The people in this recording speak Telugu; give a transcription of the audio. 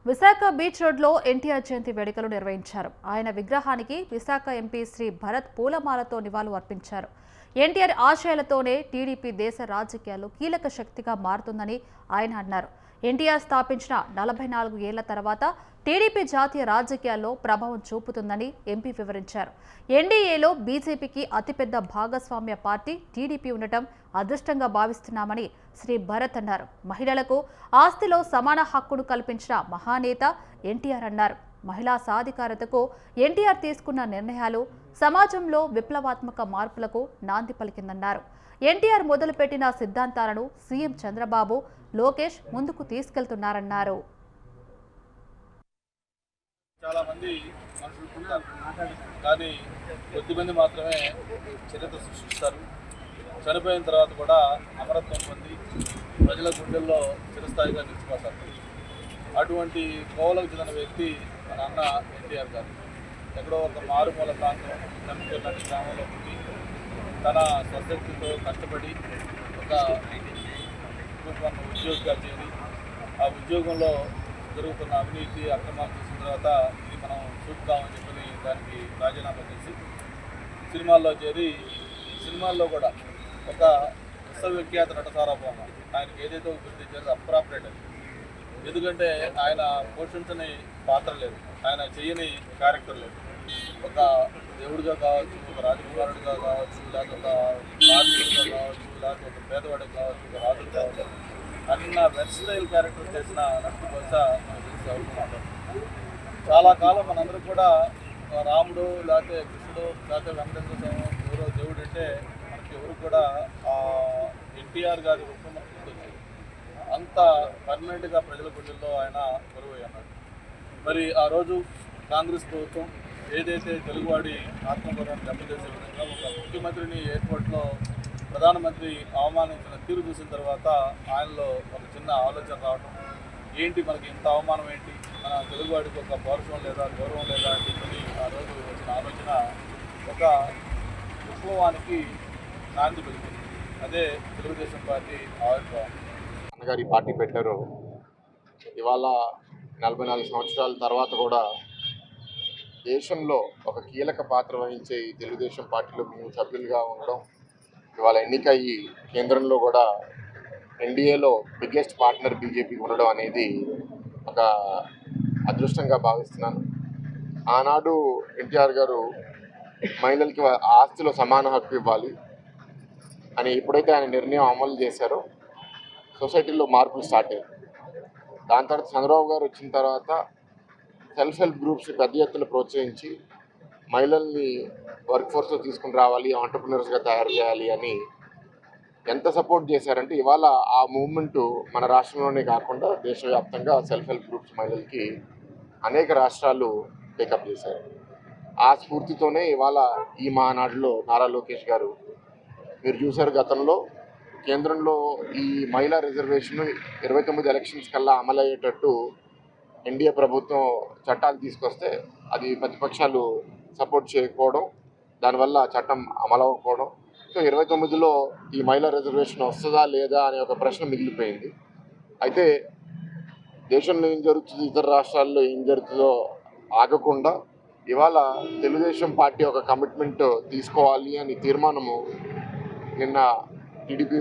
విశాఖ బీచ్ రోడ్లో ఎన్టీఆర్ జయంతి వేడుకలు నిర్వహించారు. ఆయన విగ్రహానికి విశాఖ ఎంపీ శ్రీ భరత్ పూలమాలతో నివాళులు అర్పించారు. ఎన్టీఆర్ ఆశయాలతోనే టీడీపీ దేశ రాజకీయాల్లో కీలక శక్తిగా మారుతుందని ఆయన అన్నారు. ఎన్టీఆర్ స్థాపించిన 44 ఏళ్ల తర్వాత టీడీపీ జాతీయ రాజకీయాల్లో ప్రభావం చూపుతుందని ఎంపీ వివరించారు. ఎన్డీఏలో బీజేపీకి అతిపెద్ద భాగస్వామ్య పార్టీ టీడీపీ ఉండటం అదృష్టంగా భావిస్తున్నామని శ్రీ భరత్ అన్నారు. మహిళలకు ఆస్తిలో సమాన హక్కును కల్పించిన మహానేత ఎన్టీఆర్ అన్నారు. మహిళా సాధికారతకు ఎన్టీఆర్ తీసుకున్న నిర్ణయాలు సమాజంలో విప్లవాత్మక మార్పులకు నాంది పలికిందన్నారు. ఎన్టీఆర్ మొదలుపెట్టిన సిద్ధాంతాలను సీఎం చంద్రబాబు, లోకేష్ ముందుకు తీసుకెళ్తున్నారన్నారు. చాలా మంది మనుషులు పుట్టారు, కానీ కొద్దిమంది మాత్రమే చరిత్ర సృష్టిస్తారు. చనిపోయిన తర్వాత కూడా అమరత్వం పొంది ప్రజల గుండెల్లో చిరస్థాయిగా నిలిచిపోతారు. అటువంటి కోవలకు చెందిన వ్యక్తి మన అన్న ఎన్టీఆర్ గారు. ఎక్కడో ఒక మారుమూల ప్రాంతం నమ్ముకున్నటి గ్రామంలో పుట్టి తన స్వశక్తితో కష్టపడి ఒక ఉద్యోగిగా చేరి ఆ ఉద్యోగంలో జరుగుతున్న అవినీతి అక్రమాలు చూసిన తర్వాత ఇది మనం చూపుతామని చెప్పని దానికి రాజీనామా చేసి సినిమాల్లో చేరి సినిమాల్లో కూడా ఒక విశ్వవిఖ్యాత నట సార్వభౌమ ఆయనకి ఏదైతే గుర్తించారో అప్రాపరేట్ అది. ఎందుకంటే ఆయన పోషించని పాత్ర లేదు, ఆయన చేయని క్యారెక్టర్ లేదు. ఒక దేవుడిగా కావచ్చు, ఒక రాజకుమారుడిగా కావచ్చు, లేకపోతే ఒక రాజకీయంగా కావచ్చు, లేకపోతే ఒక పేదవాడికి కావచ్చు, ఒక రాజు కావచ్చు, అన్న వెర్సటైల్ క్యారెక్టర్ చేసిన నటుడు బహుశా మనకు తెలిసి అవుతున్నారు. చాలా కాలం మనందరూ కూడా రాముడు లేకపోతే కృష్ణుడు లేకపోతే వెంకటేశ్వర స్వామి ఎవరో దేవుడు అంటే మనకి ఎవరు కూడా ఎన్టీఆర్ గారి రూపం మనకు గుర్తొచ్చింది. అంత పర్మనెంట్గా ప్రజల గుండెల్లో ఆయన కొలువై అన్నాడు. మరి ఆ రోజు కాంగ్రెస్ ప్రభుత్వం ఏదైతే తెలుగువాడి ఆత్మగౌరవాన్ని దెబ్బతీసే విధంగా ఒక ముఖ్యమంత్రిని ఎయిర్పోర్ట్లో ప్రధానమంత్రి అవమానించిన తీరు చూసిన తర్వాత ఆయనలో ఒక చిన్న ఆలోచన రావడం, ఏంటి మనకి ఇంత అవమానం ఏంటి, మన తెలుగువాడికి ఒక పౌరుషం లేదా గౌరవం లేదా అని చెప్పి ఆ రోజు వచ్చిన ఆలోచన ఒక విప్లవానికి నాంది పలికింది. అదే తెలుగుదేశం పార్టీ ఆవిర్భావం. అన్నగారు ఈ పార్టీ పెట్టారు. ఇవాళ 44 సంవత్సరాల తర్వాత కూడా దేశంలో ఒక కీలక పాత్ర వహించే ఈ తెలుగుదేశం పార్టీలో మేము సభ్యులుగా ఉండడం, ఇవాళ ఎన్నికయ్యి కేంద్రంలో కూడా ఎన్డీఏలో బిగ్గెస్ట్ పార్ట్నర్ బీజేపీ ఉండడం అనేది ఒక అదృష్టంగా భావిస్తున్నాను. ఆనాడు ఎన్టీఆర్ గారు మహిళలకి ఆస్తిలో సమాన హక్కు ఇవ్వాలి అని ఎప్పుడైతే ఆయన నిర్ణయం అమలు చేశారో సొసైటీలో మార్పులు స్టార్ట్ అయ్యాయి. దాని తర్వాత చంద్రబాబు గారు వచ్చిన తర్వాత సెల్ఫ్ హెల్ప్ గ్రూప్స్ పెద్ద ఎత్తున ప్రోత్సహించి మహిళల్ని వర్క్ ఫోర్స్లో తీసుకుని రావాలి, ఆంటర్ప్రినర్స్గా తయారు చేయాలి అని ఎంత సపోర్ట్ చేశారంటే ఇవాళ ఆ మూవ్మెంటు మన రాష్ట్రంలోనే కాకుండా దేశవ్యాప్తంగా సెల్ఫ్ హెల్ప్ గ్రూప్స్ మహిళలకి అనేక రాష్ట్రాలు టేకప్ చేశారు. ఆ స్ఫూర్తితోనే ఇవాళ ఈ మహానాడులో నారా లోకేష్ గారు మీరు చూశారు, గతంలో కేంద్రంలో ఈ మహిళా రిజర్వేషన్ 29 ఎలక్షన్స్ కల్లా అమలయ్యేటట్టు ఎన్డీఏ ప్రభుత్వం చట్టాలు తీసుకొస్తే అది ప్రతిపక్షాలు సపోర్ట్ చేయకపోవడం, దానివల్ల చట్టం అమలవ్వకపోవడం. సో 29లో ఈ మహిళా రిజర్వేషన్ వస్తుందా లేదా అనే ఒక ప్రశ్న మిగిలిపోయింది. అయితే దేశంలో ఏం జరుగుతుందో ఇతర రాష్ట్రాల్లో ఏం జరుగుతుందో ఆగకుండా ఇవాళ తెలుగుదేశం పార్టీ ఒక కమిట్మెంట్ తీసుకోవాలి అని తీర్మానము నిన్న టీడీపీ